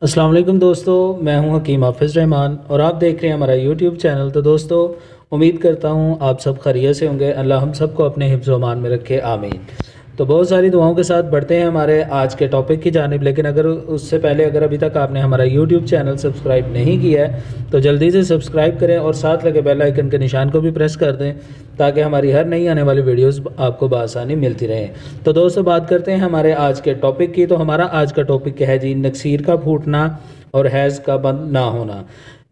अस्सलाम वालेकुम दोस्तों, मैं हूं हकीम हाफिज़ रहमान और आप देख रहे हैं हमारा यूट्यूब चैनल। तो दोस्तों, उम्मीद करता हूं आप सब खैरियत से होंगे। अल्लाह हम सबको अपने हिफ्ज़ व अमान में रखे, आमीन। तो बहुत सारी दुआओं के साथ बढ़ते हैं हमारे आज के टॉपिक की जानिब। लेकिन अगर उससे पहले अगर अभी तक आपने हमारा यूट्यूब चैनल सब्सक्राइब नहीं किया है तो जल्दी से सब्सक्राइब करें और साथ लगे बेल आइकन के निशान को भी प्रेस कर दें ताकि हमारी हर नई आने वाली वीडियोस आपको बआसानी मिलती रहे। तो दोस्तों, बात करते हैं हमारे आज के टॉपिक की। तो हमारा आज का टॉपिक क्या है जी? नक्सीर का फूटना और हैज़ का बंद ना होना।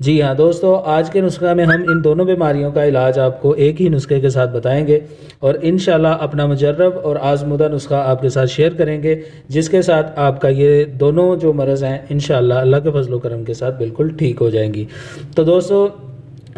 जी हाँ दोस्तों, आज के नुस्खा में हम इन दोनों बीमारियों का इलाज आपको एक ही नुस्खे के साथ बताएंगे और इंशाल्लाह अपना मुजर्रब और आजमुदा नुस्खा आपके साथ शेयर करेंगे, जिसके साथ आपका ये दोनों जो मरज़ हैं इंशाल्लाह अल्लाह के फजल करम के साथ बिल्कुल ठीक हो जाएंगी। तो दोस्तों,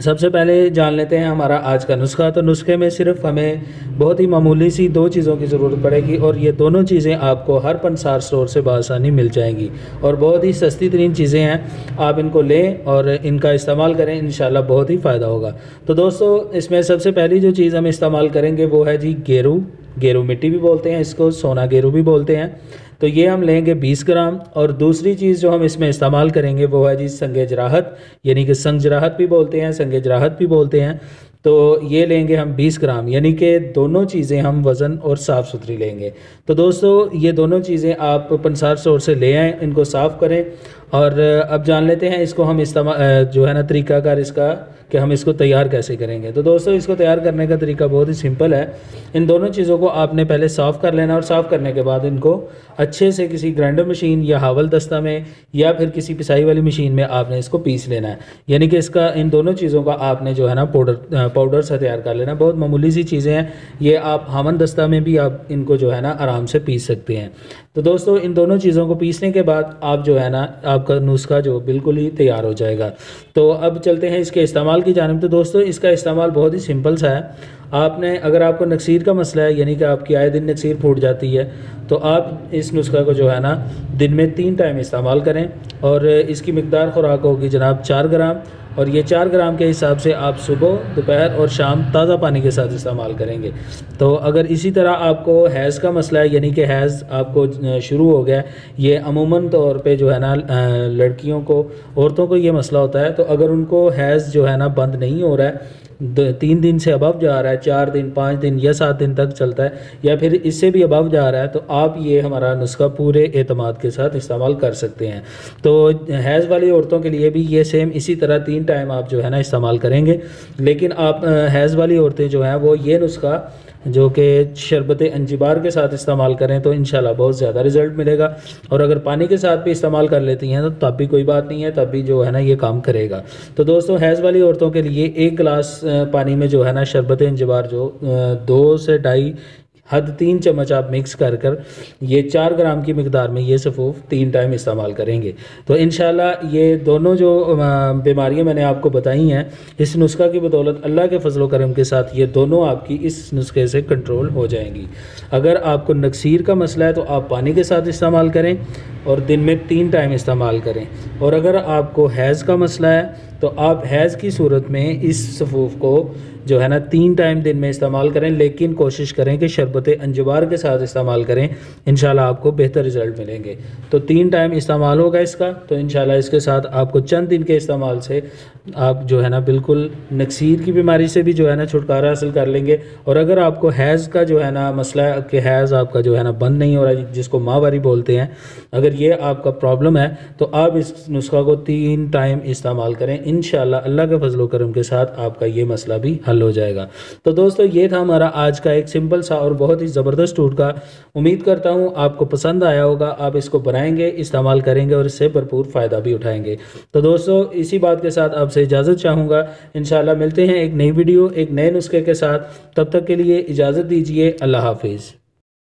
सबसे पहले जान लेते हैं हमारा आज का नुस्खा। तो नुस्खे में सिर्फ हमें बहुत ही मामूली सी दो चीज़ों की ज़रूरत पड़ेगी और ये दोनों चीज़ें आपको हर पंसार स्टोर से बआसानी मिल जाएंगी और बहुत ही सस्ती तरीन चीज़ें हैं। आप इनको लें और इनका इस्तेमाल करें, इंशाल्लाह बहुत ही फ़ायदा होगा। तो दोस्तों, इसमें सबसे पहली जो चीज़ हम इस्तेमाल करेंगे वो है जी गेरू। गेरू मिट्टी भी बोलते हैं इसको, सोना गेरू भी बोलते हैं। तो ये हम लेंगे 20 ग्राम। और दूसरी चीज़ जो हम इसमें इस्तेमाल करेंगे वो है जी संगे जराहत, यानी कि संग जराहत भी बोलते हैं, संगे जराहत भी बोलते हैं। तो ये लेंगे हम 20 ग्राम, यानी कि दोनों चीज़ें हम वज़न और साफ़ सुथरी लेंगे। तो दोस्तों, ये दोनों चीज़ें आप पंसार स्टोर से ले आएँ, इनको साफ़ करें। और अब जान लेते हैं इसको हम इस्तेमाल जो है ना तरीक़ाकार इसका कि हम इसको तैयार कैसे करेंगे। तो दोस्तों, इसको तैयार करने का तरीका बहुत ही सिंपल है। इन दोनों चीज़ों को आपने पहले साफ़ कर लेना और साफ़ करने के बाद इनको अच्छे से किसी ग्राइंडर मशीन या हावल दस्ता में या फिर किसी पिसाई वाली मशीन में आपने इसको पीस लेना है। यानी कि इसका इन दोनों चीज़ों का आपने जो है ना पाउडर सा तैयार कर लेना। बहुत मामूली सी चीज़ें हैं ये, आप हावन दस्ता में भी आप इनको जो है ना आराम से पीस सकते हैं। तो दोस्तों, इन दोनों चीज़ों को पीसने के बाद आप जो है ना आपका नुस्खा जो बिल्कुल ही तैयार हो जाएगा। तो अब चलते हैं इसके इस्तेमाल की जानिब। तो दोस्तों, इसका इस्तेमाल बहुत ही सिंपल सा है। आपने अगर आपको नक्सीर का मसला है, यानी कि आपकी आए दिन नक्सीर फूट जाती है, तो आप इस नुस्खा को जो है ना दिन में 3 टाइम इस्तेमाल करें। और इसकी मिकदार खुराक होगी जनाब 4 ग्राम। और ये 4 ग्राम के हिसाब से आप सुबह, दोपहर और शाम ताज़ा पानी के साथ इस्तेमाल करेंगे। तो अगर इसी तरह आपको हैज़ का मसला है, यानी कि हैज़ आपको शुरू हो गया, ये अमूमन तौर पे जो है ना लड़कियों को, औरतों को ये मसला होता है। तो अगर उनको हैज़ जो है ना बंद नहीं हो रहा है, 3 दिन से अबव जा रहा है, 4 दिन, 5 दिन या 7 दिन तक चलता है, या फिर इससे भी अबव जा रहा है, तो आप ये हमारा नुस्खा पूरे एतमाद के साथ इस्तेमाल कर सकते हैं। तो हैज़ वाली औरतों के लिए भी ये सेम इसी तरह 3 टाइम आप जो है ना इस्तेमाल करेंगे। लेकिन आप हैज़ वाली औरतें जो हैं वो ये नुस्खा जो कि शरबत अंजिबार के साथ इस्तेमाल करें तो इंशाल्लाह बहुत ज़्यादा रिज़ल्ट मिलेगा। और अगर पानी के साथ भी इस्तेमाल कर लेती हैं तो तब भी कोई बात नहीं है, तब भी जो है ना ये काम करेगा। तो दोस्तों, हैज़ वाली औरतों के लिए 1 गिलास पानी में जो है ना शरबत अंजिबार जो 2 से 2.5 हद 3 चम्मच आप मिक्स कर कर ये 4 ग्राम की मिकदार में ये सफ़ूफ 3 टाइम इस्तेमाल करेंगे। तो इंशाल्लाह ये दोनों जो बीमारियां मैंने आपको बताई हैं, इस नुस्खा की बदौलत अल्लाह के फजल करम के साथ ये दोनों आपकी इस नुस्खे से कंट्रोल हो जाएंगी। अगर आपको नक्सीर का मसला है तो आप पानी के साथ इस्तेमाल करें और दिन में 3 टाइम इस्तेमाल करें। और अगर आपको हैज़ का मसला है तो आप हैज़ की सूरत में इस सफ़ूफ को जो है ना 3 टाइम दिन में इस्तेमाल करें, लेकिन कोशिश करें कि शरबत अंजबार के साथ इस्तेमाल करें। इंशाल्लाह आपको बेहतर रिज़ल्ट मिलेंगे। तो 3 टाइम इस्तेमाल होगा इसका। तो इंशाल्लाह इसके साथ आपको चंद दिन के इस्तेमाल से आप जो है ना बिल्कुल नक्सीर की बीमारी से भी जो है ना छुटकारा हासिल कर लेंगे। और अगर आपको हैज़ का जो है ना मसला है कि हैज़ आपका जो है ना बंद नहीं हो रहा है, जिसको माहवारी बोलते हैं, अगर ये आपका प्रॉब्लम है तो आप इस नुस्खा को 3 टाइम इस्तेमाल करें। इंशाल्लाह अल्लाह के फजल करम के साथ आपका ये मसला भी हल हो जाएगा। तो दोस्तों, ये था हमारा आज का एक सिंपल सा और बहुत ही ज़बरदस्त टूटका। उम्मीद करता हूँ आपको पसंद आया होगा। आप इसको बनाएंगे, इस्तेमाल करेंगे और इससे भरपूर फ़ायदा भी उठाएंगे। तो दोस्तों, इसी बात के साथ आपसे इजाज़त चाहूँगा। इंशाल्लाह मिलते हैं एक नई वीडियो, एक नए नुस्खे के साथ। तब तक के लिए इजाज़त दीजिए। अल्लाह हाफिज़।